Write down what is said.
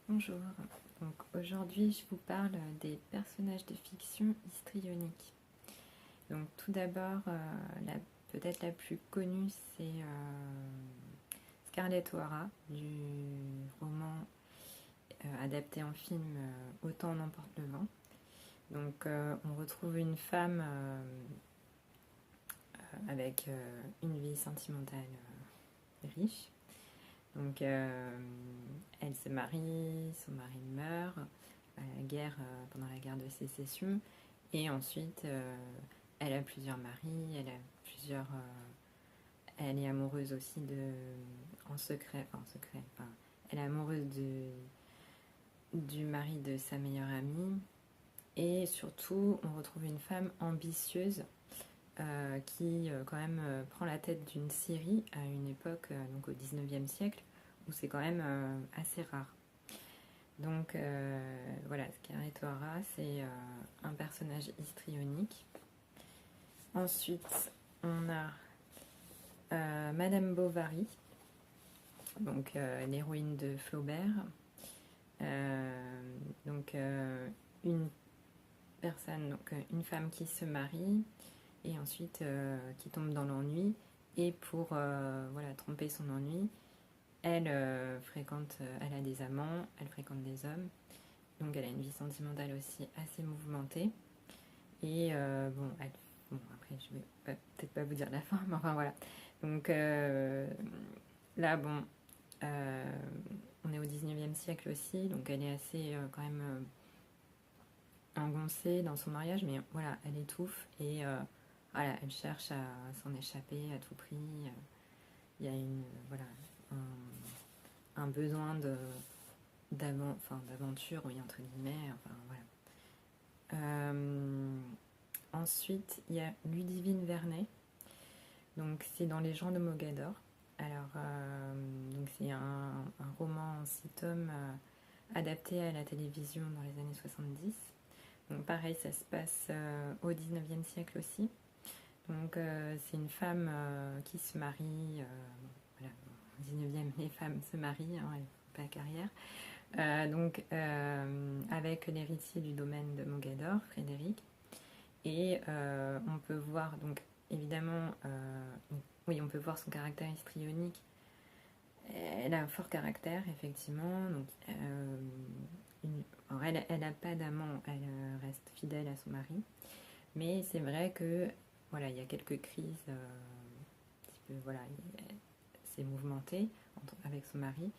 Bonjour, donc aujourd'hui je vous parle des personnages de fiction histrioniques. Donc tout d'abord, peut-être la plus connue c'est Scarlett O'Hara du roman adapté en film Autant n'emporte le vent. Donc on retrouve une femme avec une vie sentimentale riche. Donc elle se marie, son mari meurt à la guerre, pendant la guerre de sécession, et ensuite elle a plusieurs maris, elle est amoureuse aussi en secret, enfin, elle est amoureuse du mari de sa meilleure amie, et surtout on retrouve une femme ambitieuse qui quand même prend la tête d'une Syrie à une époque, donc au 19e siècle, où c'est quand même assez rare. Donc voilà, Scarlett O'Hara, c'est un personnage histrionique. Ensuite, on a Madame Bovary, donc l'héroïne de Flaubert. Donc une personne, donc une femme qui se marie et ensuite qui tombe dans l'ennui, et pour voilà, tromper son ennui, elle elle a des amants, elle fréquente des hommes, donc elle a une vie sentimentale aussi assez mouvementée. Et bon, après je vais peut-être pas vous dire la fin, mais enfin voilà. Donc là, bon, euh, on est au 19e siècle aussi, donc elle est assez quand même engoncée dans son mariage, mais voilà, elle étouffe, et voilà, elle cherche à s'en échapper à tout prix. Il y a voilà, un besoin d'aventure, oui, entre guillemets, enfin voilà. Ensuite, il y a Ludivine Vernet, donc c'est dans Les gens de Mogador. Alors, donc c'est un roman en 6 tomes adapté à la télévision dans les années 70. Donc pareil, ça se passe au 19e siècle aussi. Donc c'est une femme qui se marie, voilà, au 19e les femmes se marient, hein, elles font pas carrière. Donc avec l'héritier du domaine de Mogador, Frédéric. Et on peut voir, donc évidemment, oui, on peut voir son caractère histrionique. Elle a un fort caractère, effectivement. Donc, elle n'a pas d'amant, elle reste fidèle à son mari. Mais c'est vrai que voilà, il y a quelques crises, un petit peu, voilà, c'est mouvementé avec son mari.